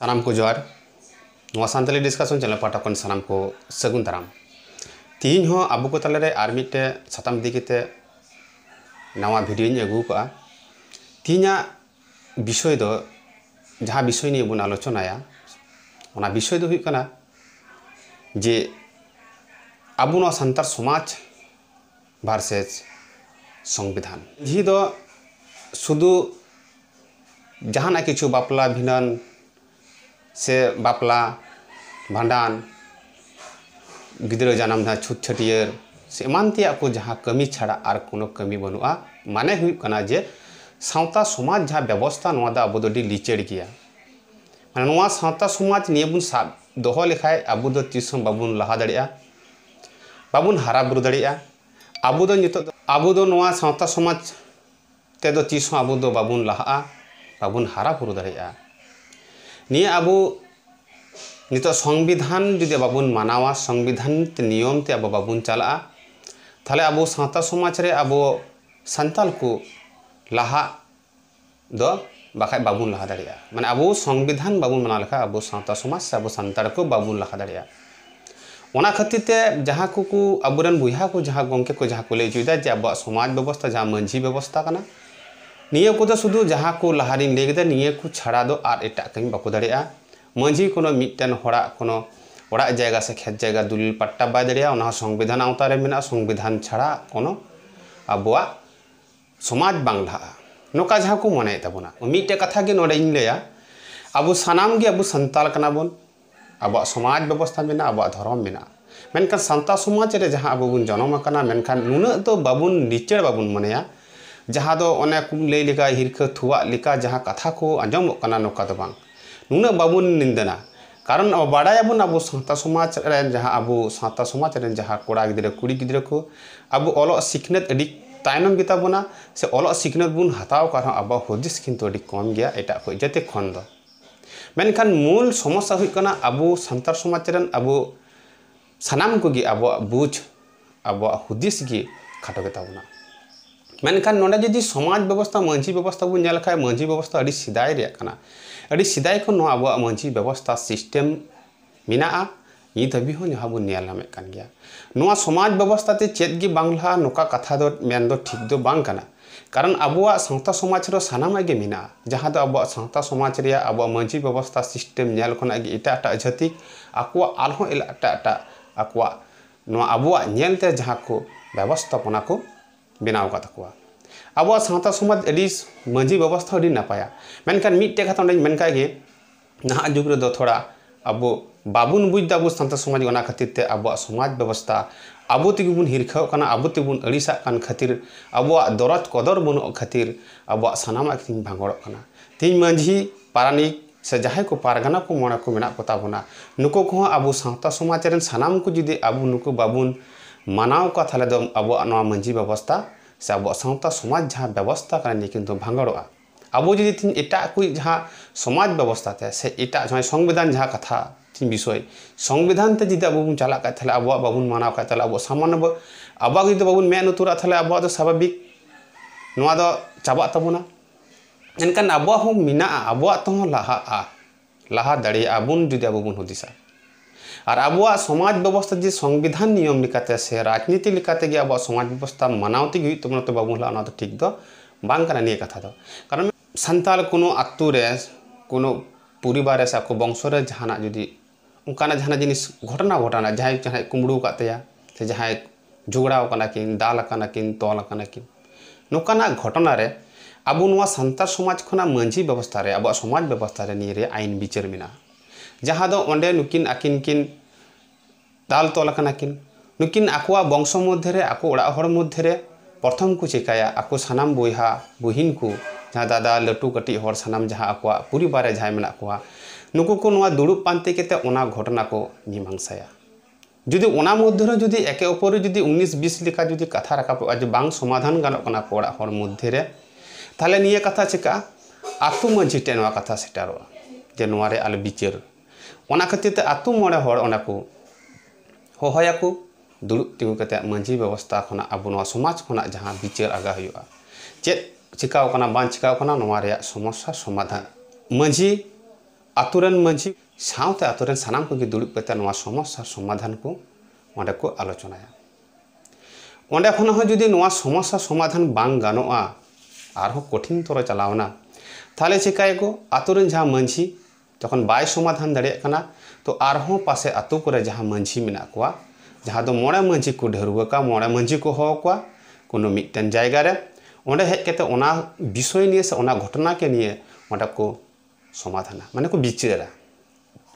सानाम को जोहार Santali discussion channel पाटा को सानाम को सगुन दाराम तीन हो आबू को तले आर मिटे साताम दिकेते नवा भिडियो अगू का तीना विषय दो जहाँ विषय नहीं बन आलोचनाया ओना विषय दो हुई कना जे आबू ना सान्तार समाज भार्सेस संविधान जी दो शुधु जहाँ किछु बापला भिनन से बापला भांडान गिद्रा जानम धा छूट छटियर से एमान तेया को जहाँ कमी छाड़ा आर कोनो कमी बनुआ माने हुई कना जे सावता समाज जहाँ व्यवस्था नवा दा आबो दो डी लिचेड़ गया माने नवा सावता समाज निये बुन साब दोहो लेखाय आबो दो तिसम बाबुन लहा दड़िया बाबुन हारा बुरु दड़िया आबो दो नितो आबो दो नवा सावता समाज ते दो तिसम आबो दो बाबुन लहा बाबुन हारा बुरु दड़िया निये आबो नितो संविधान जुदि बाबुन मानावा संविधान ते नियम ते आबो बाबुन चला थाले आबो सावता समाज रे आबो संताल को लाहा दो बाखाय बाबुन लाहा दाड़िया माने आबो संविधान बाबुन माना लेखा आबो सावता समाज से आबो संताल को बाबुन लाहा दाड़िया ओना खातिर ते जहाँ को आबुरन बुया को जहाँ गंके को जहाँ को ले जुदा जे आबो समाज व्यवस्था जहाँ मंझी व्यवस्था कना निये को दो शुधु जहाँ को लहारिन लेगदे निये को छाड़ा दो आर एटा कमी बाको दाड़िया मंझी कोनो मिटन होड़ा कोनो ओड़ा जायगा से खेत जायगा दुलिल पट्टा बाय दाड़िया ओना संविधान आवता रे मेना संविधान छाड़ा कोनो आबोआ समाज बांग्ला नोका जहाँ को मने तबना मिटे कथा के नोडे इन लेया आबो सानाम गे आबो संताल कना बोन आबो समाज व्यवस्था मेना आबो धर्म मेना मेनखान सान्ता समाज रे जहाँ आबो बुन जन्म कना मेनखान नुना तो बाबुन निचेड़ बाबुन मनेया जहाँ दो ओने कुम लई लेका हिरखा थुआ लेका जहाँ कथा को आंजम कना नोका दो बांग नुना बाबुन निंदना कारण अब बाड़ायाबुन आबो सान्ता समाज रे जहाँ आबो सान्ता समाज रे जहाँ कोड़ा गिद्रा कुड़ी गिद्रा को आबो ओलो सिखनेत अडी तायनम गिता बोना से ओलो सिखनेत बुन हताव कार आबो हुदिस किन्तु अडी कम गया एटा को जते खन दो मेनखान मूल समस्या हुई कना आबो सान्तार समाज रे आबो सानाम को गी आबो बुझ आबो हुदिस गी खाटो गिता बोना मेनखान नोडे जदि समाज व्यवस्था मंझी व्यवस्था बुन नेल खाय मंझी व्यवस्था अडी सिदाय रे कना अडी सिदाय को नो आबो मंझी व्यवस्था सिस्टम मिना इ धबी हो जहाँ बुन नेल नामे कान गया नोआ समाज व्यवस्था ते चेत गी बांग्ला नोका कथा दो मेन दो ठीक दो बांग कना कारण आबोआ सावता समाज रो सानाम गे मिना जहाँ दो आबो सावता समाज रे आबो मंझी व्यवस्था सिस्टम नेल कोना गे एटा एटा जतिक आकुआ आलहो एटा एटा आकुआ नोआ आबोआ नेलते जहाँ को व्यवस्थापना को बनाव का तकुआ आबो सावता समाज अडी मंझी व्यवस्था अडी नापाया मेनखान मिटे कथा ओंडे मेनका गे नहा जुग रे दो थोड़ा आबो बाबुन बुझ दाबो सावता समाज ओना खातिर ते आबो समाज व्यवस्था आबो तिगु बुन हिरखाव कना आबो तिगुन अड़िसा कान खातिर आबो दरद कदर बनो खातिर आबो सानामा किन भांगड़ कना तीन मंझी पारानिक से जहाँ को पारगाना को मोना को मेना पता बना नुको को आबो सावता समाज रे सानाम को जुदि आबो नुको बाबुन मानाव का थाले दो आबो नवा मंझी व्यवस्था से आबो सावता समाज जहाँ व्यवस्था करने किन्तु भांगड़ोआ आबो जुदि तीन एटा कोई जहाँ समाज व्यवस्था ते से एटा जहाँ संविधान जहाँ कथा तीन विषय संविधान ते जुदि आबो बुन चला का थाले आबो बाबुन मानाव का थाले आबो सामान्य आबो जुदि बाबुन मेन उतुरा थाले आबो दो स्वाभाविक नवा दो चाबा तबुना एनकान आबो हो मिना आबो तो लाहा दाड़ी आबुन जुदि आबो बुन हुदिसा और आबोआ समाज व्यवस्था जी संविधान नियम लिकाते से राजनीति लिकाते गे आबोआ समाज व्यवस्था मानावती गे तबन तो बाबुन ला तो ठीक दो बांग कना निये कथा दो कारण संताल कोनो आत्तु रे कोनो परिवार रे साको वंश रे जहाना जुदी उनकाना जहाना जिनिस घटना जहाँ कुमड़ू कातेया से जहाँ झगड़ाव कना किन दाल कना किन तोल कना किन नोकाना घटना रे आबो नोआ संतार समाज खना मंझी व्यवस्था रे आबोआ समाज व्यवस्था रे निये रे आईन विचार मिना जहाँ दो ओंडे नुकिन आकिन किन दाल तोल कना किन नुकिन आकुआ वंश मध्य रे आको ओड़ा हर मध्य रे प्रथम को चिकाया आको सानाम बोहा बहिन को जहाँ दादा लटू कटी हर सानाम जहाँ आकुआ परिवार जहाँ मेना कोआ नुको को नोआ दुड़ुब पानते केते ओना घटना को मीमांसाया जुदी ओना मध्य रे जुदी एके ऊपर जुदी 19-20 लिखा जुदी कथा राखा आज बांग समाधान गानों कना कोड़ा हर मध्य रे थाले निये कथा चिका आतु मंझी टे नोआ कथा सेटारोआ जे नोआ रे आले बिचार ओना खातिर ते आतु मोड़े हर ओना को होहया को दुड़ुब तिगु कते मंझी व्यवस्था खना आबो नोआ समाज खना जहाँ बिचार आगा हुआ चेत चिकाव कना बां चिकाव कना नोआ रे समस्या समाधान मंझी आतुरेन मांझी सावते आतुरेन सानाम को दुड़ुब कते नवा समस्या समाधान को ओंडे को आलोचनाया ओंडे खन हो जुदी नवा समस्या समाधान बांग गानोआ आरहो कठिन तोर चलावना थाले चिकायको आतुरेन जहाँ मांझी जखन बाय समाधान दाड़ेया कना तो आरहो पासे आतु करे जहाँ मांझी मेना कोआ जहाँ दो मोड़े मांझी को ढेरुआ मोड़े मांझी को हो कोआ कोनो मिटन जायगा रे ओंडे हेज केते ओना विषय निये से ओना घटना के निये ओंडे को समाधाना माने को बिचारा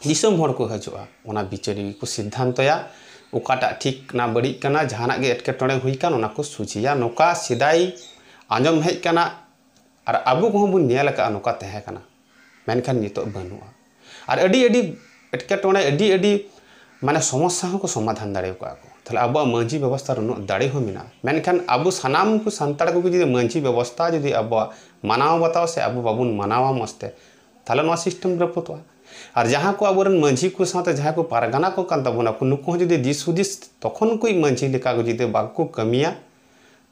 दिसम हर को हजुआ ओना बिचारी को सिद्धांतया ओकाटा ठीक ना बड़ी कना जहाना गे एटकेटोड़े हुई कान ओना को सुचिया नोका सिदाई आंजम हेज कना और आबू को बुन नेल का नोका तहे कना मेनखान नितो बनुआ और अडी अडी एटकेटोड़े अडी अडी माने समस्या को समाधान दाड़े को ताहले आबो मांझी व्यवस्था रुनो दाड़े हो मिना मेनखान आबो सानाम को संताड़ को जुदी मांझी व्यवस्था जुदी आबो मानाव बताओ से आबो बाबुन मानावा मस्ते ताहले नो सिस्टम रपुतवा और जहाँ को आबोरन मांझी को साथे जहाँ को पारगाना को कान तबोना को नुको जुदी दिस हुदिस तखन कोई मांझी लेका को जुदी बाको कमिया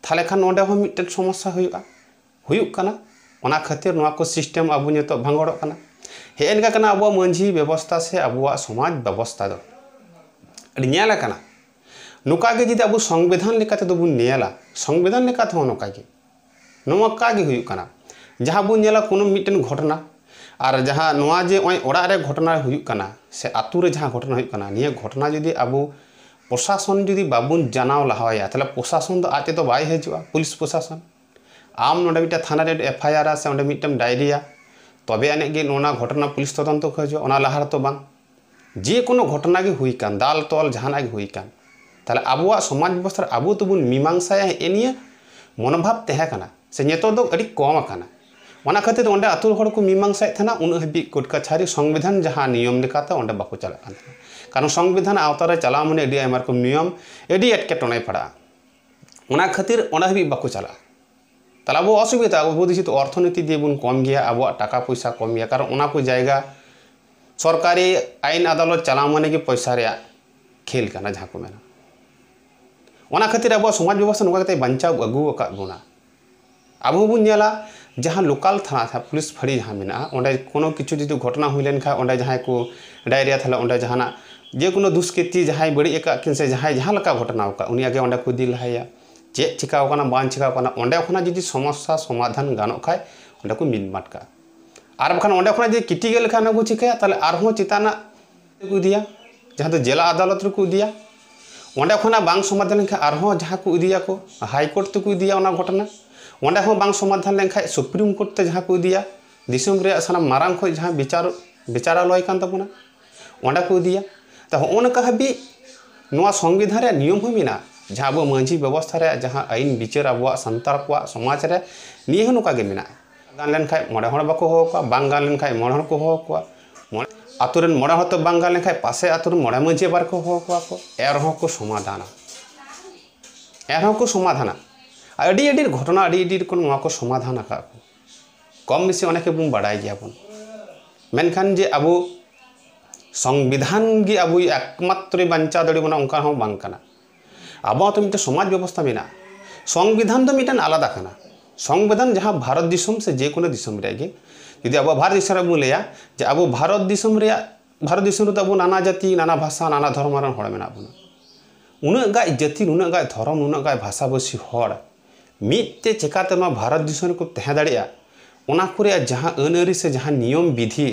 ताहले खान ओंडे हो मिटन समस्या हुयुक कना ओना खातिर नोआ को सिस्टम आबो नितो भांगड़ोक कना हेनका कना आबो मांझी व्यवस्था से आबो समाज व्यवस्था दो अड़ी नेला कना नुका के जुदी आबो संविधान लेकाते दो बुन नेला संविधान लेकाते हो नुका के नोआ का गे हुयुक कना जहाँ बुन नेला कोनो मिटन घटना और जहाँ नोआ जे ओय ओड़ा रे घटना हुयुक कना से आतु रे जहाँ घटना हुयुक कना निया घटना जुदी आबो प्रशासन जुदी बाबुन जानाव लहाया ताहले प्रशासन दो आते तो बाय हजुआ पुलिस प्रशासन आम नोडे मिटा थाना रे एफआईआर से ओंडे मिटम डायरिया तबे आने गे नोना घटना पुलिस तदंत को हजुआ ओना लहार तो बांग जे कोनो घटना गे हुई कान दाल तोल जहाना गे हुई कान ताहले आबोआ समाज व्यवस्था आबो तो बुन मीमांसाया एनिया मनोभाव तहे कना से नेतो दो अड़ी कम कना ओना खातिर ओंडे आतु हड़ को मीमांसाय थाना उन हबी कोर्ट कचहरी संविधान जहाँ नियम लेकाते ओंडे बाको चला कान कारण संविधान आवतारे चला माने अड़ी आयमा रकम नियम अड़ी एटकेटोणे पड़ा ओना खातिर ओना हबी बाको चला ताहले आबो असुविधा आबो दिसी तो अर्थनीति दिए बुन कम गया आबो टाका पैसा कम गया कारण ओना को जायगा सरकारी आईन अदालत चला माने कि पैसा रे खेल कना जहाँ को मेना ओना खातिर आबो समाज व्यवस्था नुका कते बंचाव अगु का बोना आबो बुन नेला जहाँ लोकल थाना था पुलिस फड़ी जहाँ मेना ओंडे कोनो किछु जुदी घटना हुई लेन खा ओंडे जहाँ को डायरिया थाला ओंडे जहाना जे कोनो दुष्कृति जहाँ बड़ी एका किन से जहाँ जहाँ लका घटना का उनी आगे ओंडे को दिल हाया चे चिकाव कना बान चिकाव कना ओंडे खना जुदी समस्या समाधान गानो खाय ओंडे को मिनमाट का और बखान ओंडे खना जे किटी गेल खाना को चिकाया ताहले आरहो चिताना को दिया जहाँ तो जिला अदालत रे को दिया ओंडे खना बांग समाधान लेखा आरहो जहाँ को दिया को हाई कोर्ट ते को दिया ओना घटना ओंडे हो बांग समाधान लेखा सुप्रीम कोर्ट ते जहाँ को दिया दिसम रे सानाम मारांग खो जहाँ विचारालय कान तबना ओंडे को दिया तो होनका हबी नोआ संविधान रे नियम हो मिना जहाँ अब मांझी व्यवस्था रे जहाँ आईन विचार अब सानतार को समाज रे निये हो नोका गे मिना गान लेन खाय मोड़े हड़ बाको हो को बांग गान लेन खाय मोड़े हड़ को हो को आतुरन मोड़े हड़ तो बांग गान लेन खाय पासे आतुरन मोड़े मांझी बार को हो को एरहो को समाधान अड़ी अड़ी घटना अड़ी अड़ी को नोआ को समाधान का कम बेसी अनेक बुन बाड़ाय गया बुन मेनखान जे अब संविधान गे अब एकमात्र बंचा दड़ी बना उनका हो बांग कना अब तो मिटे समाज व्यवस्था मेना संविधान तो मिटन आलादा कना संविधान जहाँ भारत दिसम से जे कोनो दिसम रे गे यदि अब भारत दिसम रे बु लेया जे अब भारत दिसम रे अब नाना जाति नाना भाषा नाना धर्म रन हड़ मेना बुना उना गाय जाति उना गाय धर्म उना गाय भाषा बसी हड़ मिटते चेकाते मा भारत दिसम को तहे दाड़िया ओना करे जहाँ अनअरी से जहाँ नियम विधि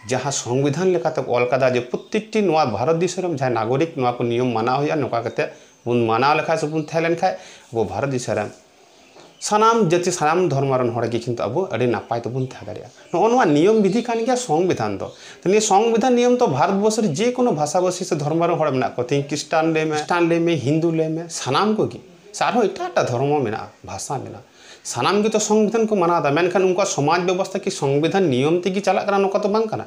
जहाँ संविधान लेकाते ऑल कदा जे प्रत्येकटी नोआ भारत दिसम जहाँ नागरिक नोआ को नियम माना होया नोका कते बुन माना लेखा से बुन थैलेन खाय अब भारत दिसम सानाम जाति सानाम धर्म रन हड़ गे किंतु अब अड़ी नापाय तो बुन थे दाड़िया नोआ नियम विधि कान गया संविधान तो नि संविधान नियम तो भारतवर्ष रे जे कोनो भाषाभाषी से धर्म रन हड़ मेना को क्रिस्टान ले में हिंदू ले में सानाम को गे सारो एटा धर्म मेना भाषा मेना सानाम गे तो संविधान को माना मेनखान उनका समाज व्यवस्था की संविधान नियम तेगी चला कना नोका तो बांग कना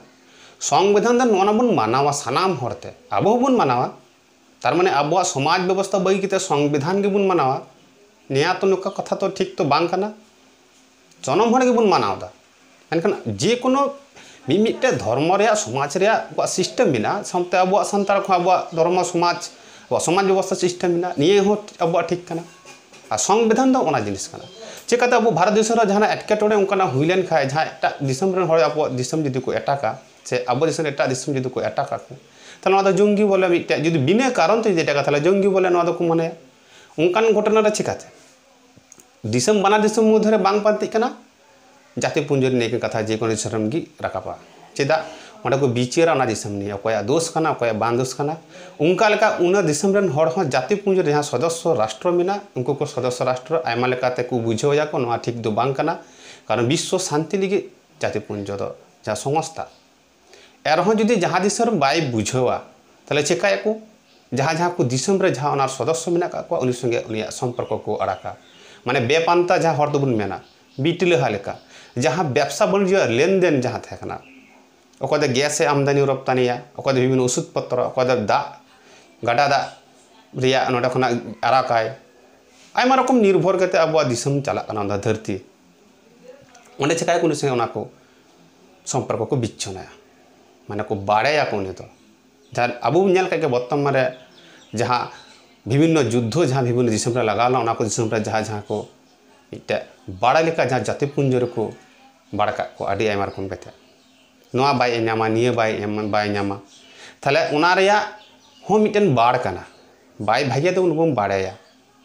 संविधान दा नोना बुन मानावा सानाम हरते अब बुन मानावा तार माने अब समाज व्यवस्था बई किते संविधान गे बुन मानावा निया तो नोका कथा तो ठीक तो बांग कना जनम हड़ गे बुन मानावा मेनखान जे कोनो मिमिटे धर्म रे समाज रे सिस्टम बिना सामते अब संतार को अब धर्म समाज समाज व्यवस्था सिस्टम बिना निये हो अब ठीक कना आ संविधान दो ओना जिनिस कना चेकाते अब भारत देश रे जहां एटकेटोड़े उनका हुई लेन खाय जहां एटा दिसम रे हड़ अब दिसम जदि को एटाका से अब दिसम एटा दिसम जुदी को एटा का को ताले नोआ जंगी बोले मिटे जुदी बिना कारण ते जेटा ताले जंगी बोले नोआ को माने उनकान घटना रे चिकाते दिसम बना दिसम मधरे बांग पांति कना जाति पुंजरी नेक कथा जे कोनो शरम गी राकापा चेदा ओंडा को बिचारा ना दिसम नि अकोया दोष कना अकोया बांग दोष कना उनका लेका उना दिसम रन हर हो जाति पुंजरी जहां सदस्य राष्ट्र मिना उनको को सदस्य राष्ट्र आयमा लेकाते को बुझोया को नोआ ठीक दो बांग कना कारण विश्व शांति लगी जाति पुंज दो जहां संस्था एरह जुदी जहां दिसम बाय बुझोवा ताले चेकाया को जहां को दिसम रे जहां ओनार सदस्य मिना का को उनी संगे उनिया संपर्क को अड़ाका माने बेपांता जहां हर दोबुन मेना बिटले लेका जहां व्यवसा वाणिज्य लेन देन जहां थाकना अकोदे गैस आमदानी रप्तानिया अकोदे विभिन्न औषध पत्र अकोदे दा गाडा दा रिया नोडा खना आराकाय आयमा रकम निर्भर करते अब दिसम चला कना धरती ओंडे चिकाय को से ओना को संपर्क को बिच्छनाया माने को बाड़ेया को ने तो जहां अब नेल के बर्तमान रे जहां विभिन्न युद्ध जहां विभिन्न दिसम रे लगाला ओना को दिसम रे जहां को इटे बाड़ा लेका जहां जाति पुंजर को बाड़का को आडी आयमा रकम कते नोआ बाय न्यामा निये बाय न्यामा थाले उना रेया हो मिटन बाड़ कना बाय भागे तो उन बाड़ाया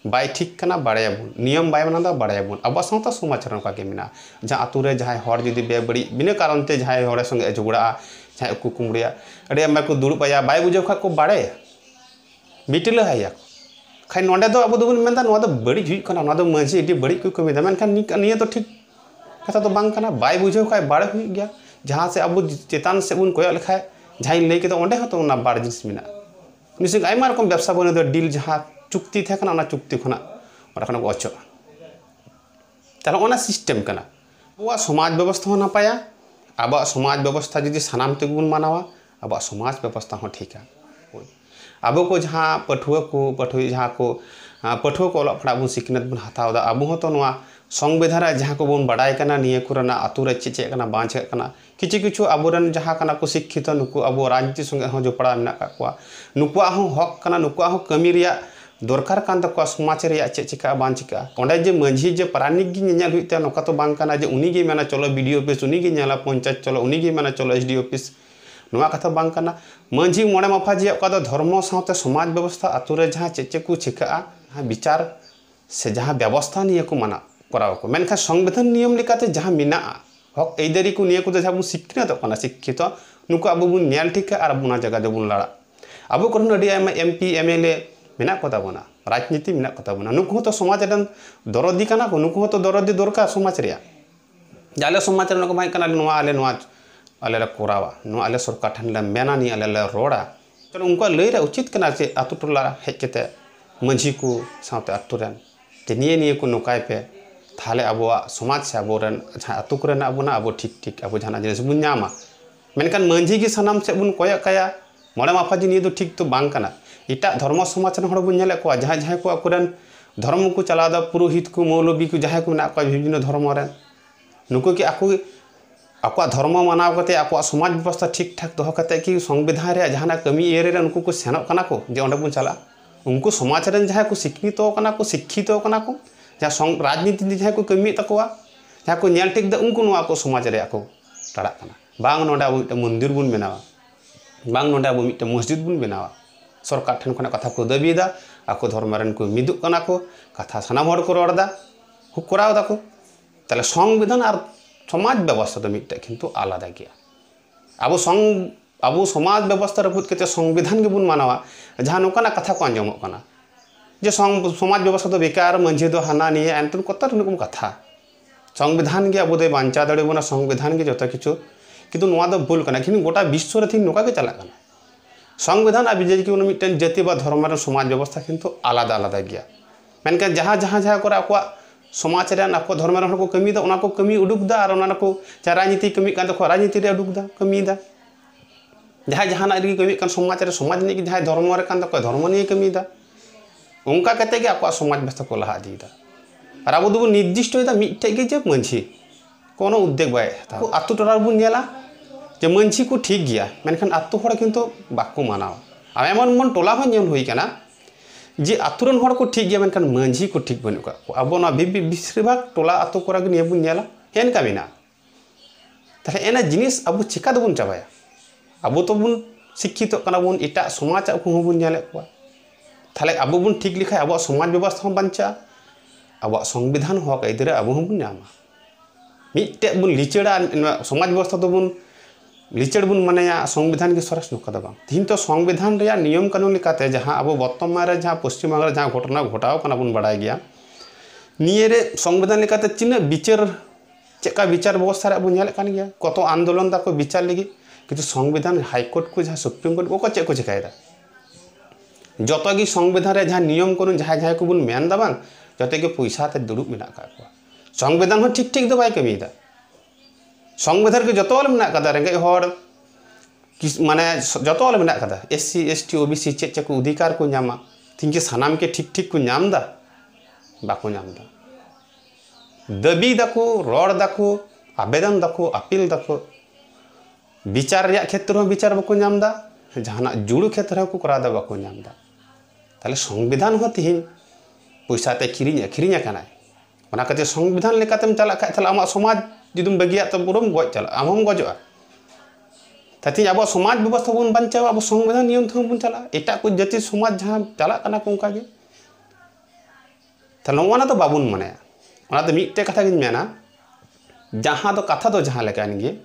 बाय ठीक कना बाड़ाया बुन नियम बाय मना बाड़ाया बुन अब सावता समाचार का के मिना जहां आतु रे जहां हर जुदी बेबड़ी बिना कारण ते जहां हर संगे झगड़ा जहां को कुमड़िया अडे अम्मा को दुड़ पाया बाय बुझो खा को बाड़े बिटले हाया खाई नोंडे दो अब दोबन मेंदा नोआ दो बड़ी हुई कना नोआ दो मांझी इडी बड़ी को कमी दा मेनखान निये तो ठीक कथा तो बांग कना बाय बुझो खाय बाड़े हुई गया जहां से अब चेतान से उन कोया लेखाय जहां लई के तो ओंडे हतो ना बाड़ जिनिस मिना निसे आयमा रकम व्यवसा बने दो डील जहां चुक्ति थे कना चुक्ति खना ओरा खना अचो ताला ओना सिस्टम कना वो समाज व्यवस्था होना पाया अब समाज व्यवस्था जदि सानाम ते गुण मानावा अब समाज व्यवस्था हो ठीक है अब को जहां पठुआ जहां को पठुआ को ओला पड़ा बन सिकनत बन हताव दा अब हो तो नोआ संविधान जहां को बन बड़ाई कना निये कुरना आतु रे चे कना बांच कना किछु किछु अबोरन जहां कना को शिक्षित नुकु अब राजनीति संगे हो जो पड़ा मेना का नुकुआ हो हक कना नुकुआ हो कमी रिया दरकार कान तको समाज रे चे चिका बांच चिका ओंडे जे मंझी जे प्रानिक गी नेल हुइते नका तो बांग कना जे उनी गे मेना चलो वीडियो ऑफिस उनी गे नेला पंचायत चलो उनी गे मेना चलो एसडी ऑफिस नोआ कथा बांग कना मंझी मोड़े माफाजी अका दो धर्म साथे समाज व्यवस्था आतु रे जहां चे को चिका विचार से जहां व्यवस्था निये को माना कराव को मेनखा संविधान नियम लेकाते जहां मिना हक एदारी को निये को जहां बु शिक्षित कना शिक्षित नुको अब बु नेल ठीक और बुना जगह दे बुन लड़ा अब करन अडी एमपी एमएलए मेना कता बना राजनीति मेना कता बना नुको तो समाज रन दरदी कना को नुको तो दरदी दरकार समाज रिया जाले समाज रन को भाई कना नोआ आले ला कोरावा नोआ आले सरकार ठन ला मेना नि आले ला रोड़ा चलो उनको लई रे उचित कना से आतु टोला हेज केते मंझी को साथे आतु रन ते निये को नोकाय पे थाले अब समाज से अब आतु करना अब अब ठीक अब जहां जिनिस बुन नामा मेनकान मंझी की सनाम से बुन कोया कया मोड़े माफाजी निये तो ठीक तो बांग कना इटा धर्म समाज रन हड़ बुन नेले को जहां को अकुरन धर्म को चलादा पुरोहित को मौलवी को जहां को ना को विभिन्न धर्म रे नुको कि आको धर्म मानाव करते आको समाज व्यवस्था ठीक ठाक दोह करते कि संविधान रे जहां कमी एरे उनको को सेनोक कना को जे ओंडे बुन चला उनको समाज रन जहां को शिक्षित कना को जहां राजनीति जहां को कमी तकवा जहां को नेल टेक द उनको नोआ को समाज रे को टाड़ा कना बांग नोडा अब मंदिर बुन बनावा बांग नोडा अब मिट मस्जिद बुन बनावा सरकार ठन खना कथा को दबीदा आको धर्म रन को मिदु कना को कथा सनाम हड़ को रोड़दा हु कराव दा को ताले संविधान और समाज व्यवस्था तो मिट किंतु आलादा गया अब समाज व्यवस्था रपुत के संविधान के बुन मानावा जहां नोकाना कथा को आंजमो कना जे समाज व्यवस्था तो बेकार मंझे दो हाना निये एंतन कतर नुकुम कथा संविधान के अब दे बांचा दड़े बना संविधान के जत किछु किंतु नोआ दो भूल कना कि गोटा विश्व रे थिन नोका के चला कना संविधान अब जे कि मिटन जाति बा धर्म रे समाज व्यवस्था किंतु आलादा आलादा गया मेनका जहां कर आको समाज रे आको धर्म रे को कमी दा को कमी उडुक दा और ओना को राजनीति कमी कान तो राजनीति रे उडुक दा कमी दा जहां रे कमी कान समाज ने जहां धर्म रे कान तो धर्म ने कमी दा उनका कहते कि आपको समाज व्यवस्था को लहा दी और अब दो निर्दिष्ट मिट्टे के जे मंझी कोनो उद्देश्य बाय आतु टोला बुन नेला जे मंझी को ठीक गया मेनखान आतु हड़ किंतु बाको मानाव आ एमन मन टोला हो नेल हुई कना जे आतुरन हड़ को ठीक गया मेनखान मंझी को ठीक बनु का अब ना बेसिर भाग टोला आतु कोरा के निये बुन नेला हेन का बिना ताले एना जिनिस अब चिका दबुन चाबाया अब तो बन शिक्षित बन एट समाज को नेल ताले अब बन ठीक लिखा अब समाज व्यवस्था बचा अब संविधान हक आइदार अब बन मिट्टे बन लिचड़ा समाज व्यवस्था तो बन लिचड़ बन मानया संविधान के सरस नौका तीन तो संविधान नियम कानून लेकाते जहाँ अब बर्तमान जहाँ पश्चिम बंगाल जहाँ घटना घटाव बन बाड़ा गया निये संविधान लेकाते तीन विचार चेका विचार व्यवस्था बन गया कत आंदोलन को विचार लगी किंतु संविधान हाईकोर्ट को जहाँ सुप्रीम कोर्ट को चेक को चिकायदा जो कि संविधान जहाँ नियम कानून जहाँ जहाँ को बन मेन जोते के पैसा दुड़ूब में संविधान ठीक ठीक बै कमीदा संविधान के जो रेंगे हर माने जो में SC ST OBC चे चे को अधिकार को नामा तीन के सानाम के ठीक ठीक को नाम दा बाको नाम दा दबी दाको रड़ दाको आवेदन दाको अपील दाको विचार क्षेत्र में विचार बाको नाम दा जहाना जुड़ू क्षेत्र को करा दा बाको नाम दा ताले संविधान हो तीन पैसा ते अखरीना खातिर संविधान लेकातेम चला खाए आम समाज जुदुम बगिया तो पूरम गज चला आम गजोआ ताती अब समाज व्यवस्था बन बचा अब संविधान नियम थे बन चला एटा को जाति समाज जहाँ चला को उनका नवा तो बाबन माने मिट्टे कथा मेना जहाँ तो कथा तो जहाँ लेकान गे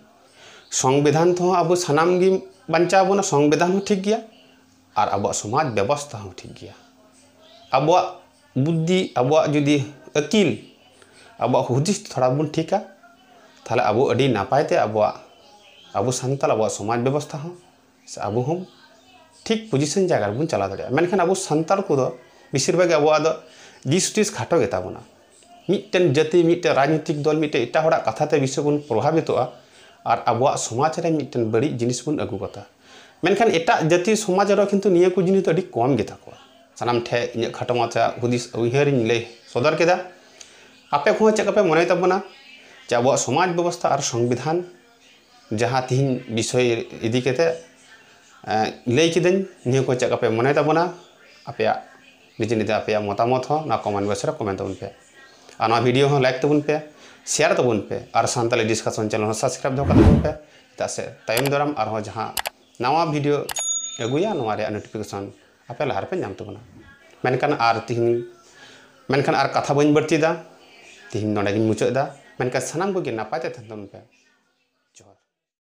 संविधान तो अब सानाम गे बचा बना संविधान हो ठीक गया और अब समाज व्यवस्था हो ठीक गया अब बुद्धि अब जुदी अकिल अब हुदिस थोड़ा बन ठीका ताले अब अड़ी नापायते अब सानताल अब समाज व्यवस्था हो अब हम ठीक पोजिशन जगह बन चला दाड़ा मेनखान अब सानताल को बेसिर भाग अब दिस खाटो गेताबना मिट्टन जाति मिट्टे राजनीतिक दल मिट्टे एटा हड़ा कथाते विषय बन प्रभावित और अब समाज रे मिट्टन बड़ी जिनिस बन अगुगता मेनखान एटा जाति समाज रे किंतु निया को जिनिस अड़ी कम गेता को सानाम ठे इन खाटो माचा हुदिस उइहर लै सदर केदा आपे को चेकपे मने तबना जे अब समाज व्यवस्था और संविधान जहाँ तीन विषय इदी केते लै किदन निया को चेकपे मने तबना आपे निजे निजे आपे मतामत हो ना कमेंट बॉक्स रे कमेंट तबन पे और ना वीडियो हो लाइक तबन पे शेयर तबन पे और सानताली डिस्कशन चैनल सब्सक्राइब दो तबन पे तासे तायम दराम और जहाँ नवा वीडियो अगुया नवा रे नोटिफिकेशन आपे लहार पे नाम तबना मेनखान और तीन मेनखान और कथा बन बढ़तीदा तीन नोडे मुचादा मेनखान सानाम को नापायते थान पे।